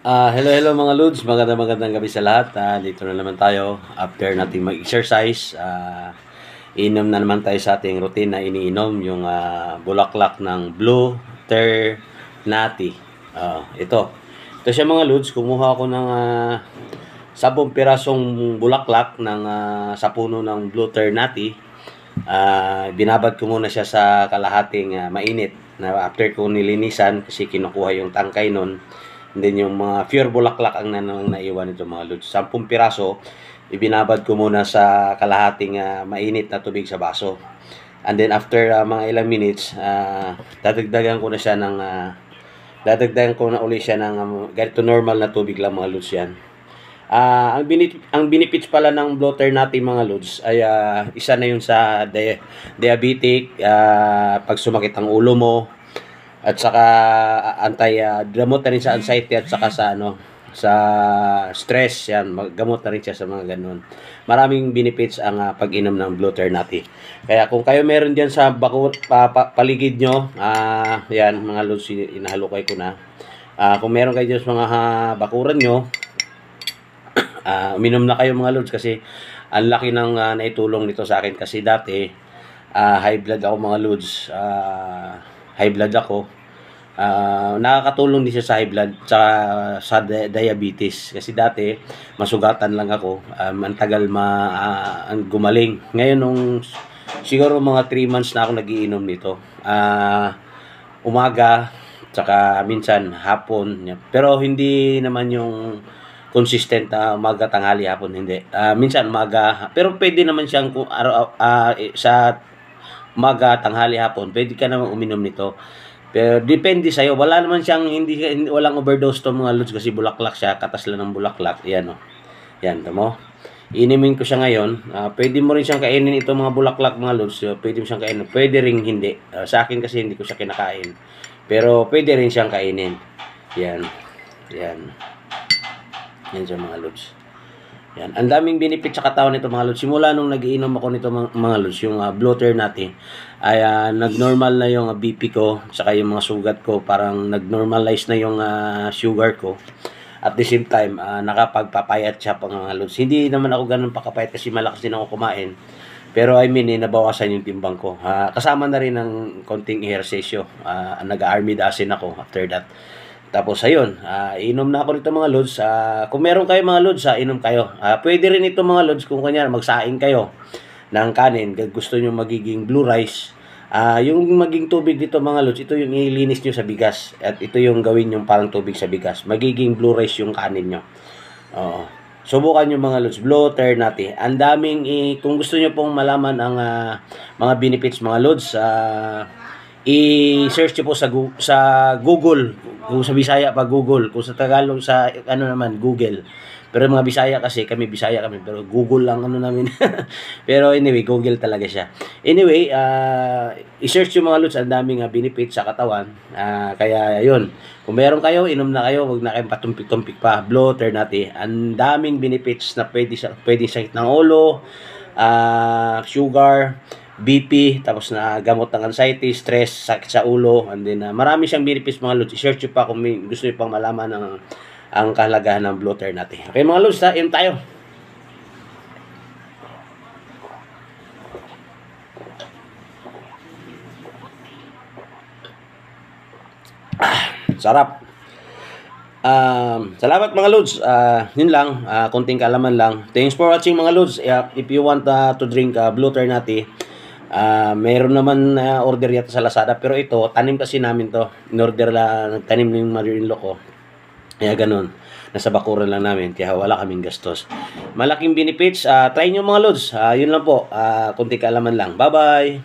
Hello mga Lods, magandang gabi sa lahat. Dito na naman tayo after nating mag-exercise. Inom na naman tayo sa ating routine na iniinom, yung bulaklak ng Blue Ternate. Ito siya mga Lods, kumuha ako ng 10 pirasong bulaklak ng sa puno ng Blue Ternate. Binabad ko muna siya sa kalahating mainit na after ko nilinisan kasi kinukuha yung tangkay nun. And then yung mga pure bulaklak ang naiwan nito mga lods. 10 piraso, ibinabad ko muna sa kalahating mainit na tubig sa baso. And then after mga ilang minutes, dadagdagan ko na uli siya ng ganito normal na tubig lang mga lods yan. Ang benefits pala ng bloater natin mga lods ay isa na yun sa diabetic, pag sumakit ang ulo mo, at saka gamot na rin sa anxiety at saka sa stress yan, gamot na rin siya sa mga ganun. Maraming benefits ang pag-inom ng Blue Ternate. Kaya kung kayo meron diyan sa paligid nyo, yan mga lods, inahalukay ko na. Kung meron kayo dyan sa mga bakuran nyo, uminom na kayo mga lods kasi ang laki ng naitulong nito sa akin kasi dati high blood ako mga lods. High blood ako. Nakakatulong din siya sa high blood sa diabetes kasi dati masugatan lang ako, ang tagal gumaling. Ngayon nung siguro mga 3 months na ako nagiinom nito, umaga tsaka minsan hapon, pero hindi naman yung consistent umaga, tanghali, hapon, hindi. Minsan umaga, pero pwede naman siyang sa umaga, tanghali, hapon, pwede ka naman uminom nito. Pero depende sa'yo. Wala naman siyang, walang overdose to mga lods kasi bulaklak siya. Katas lang ng bulaklak. Yan o. Yan, tamo. Inimin ko siya ngayon. Pwede mo rin siyang kainin itong mga bulaklak mga lods. Pwede mo siyang kainin. Pwede rin hindi. Sa akin kasi hindi ko siya kinakain. Pero pwede rin siyang kainin. Yan. Yan. Yan siya mga lods. Yan. Ang daming benefit sa katawan nito mga lods. Simula nung nagiinom ako nito mga lods, yung Blue Ternate, ay nag-normal na yung BP ko, saka yung mga sugat ko, parang nag-normalize na yung sugar ko. At the same time, nakapagpapayat siya pa mga lods. Hindi naman ako ganun pakapayat kasi malakas din ako kumain. Pero nabawasan yung timbang ko. Kasama na rin ng konting ehersesyo. Nag-army dasin ako after that. Tapos ayun, inom na ako nito mga lods. Kung meron kayo mga lods, inom kayo. Pwede rin ito mga lods kung kanya magsaing kayo ng kanin. Gusto nyo magiging blue rice. Yung maging tubig dito mga lods, ito yung ilinis nyo sa bigas. At ito yung gawin yung parang tubig sa bigas. Magiging blue rice yung kanin nyo. Subukan nyo mga lods, Blue Ternate. Ang daming, kung gusto nyo pong malaman ang mga benefits mga lods, i-search nyo po sa Google. Kung sa Bisaya pa Google, kung sa Tagalog sa Google. Pero mga Bisaya kasi kami pero Google lang namin. Pero anyway, Google talaga siya. Anyway, i-search yung mga lods, ang daming benefits sa katawan. Kaya yun, kung meron kayo, inom na kayo, wag na kayong patumpik-tumpik pa. Blue Ternate, ang daming benefits na pwede sakit ng ulo, sugar, BP, tapos na gamot ng anxiety, stress, sakit sa ulo, and then marami siyang benefits mga lods. I-search nyo pa kung gusto nyo pang malaman ang kahalagahan ng Blue Ternate. Okay mga lods, inom tayo. Sarap. Salamat mga lods. Yun lang, konting kaalaman lang. Thanks for watching mga lods. If you want to drink Blue Ternate, mayroon naman order yata sa Lazada, pero ito tanim kasi namin to, in-order lang, nagtanim ng mother-in-law ko, kaya ganun, nasa bakuran lang namin, kaya wala kaming gastos. Malaking benefits. Try nyo mga lods. Yun lang po, kunti kaalaman lang. Bye bye.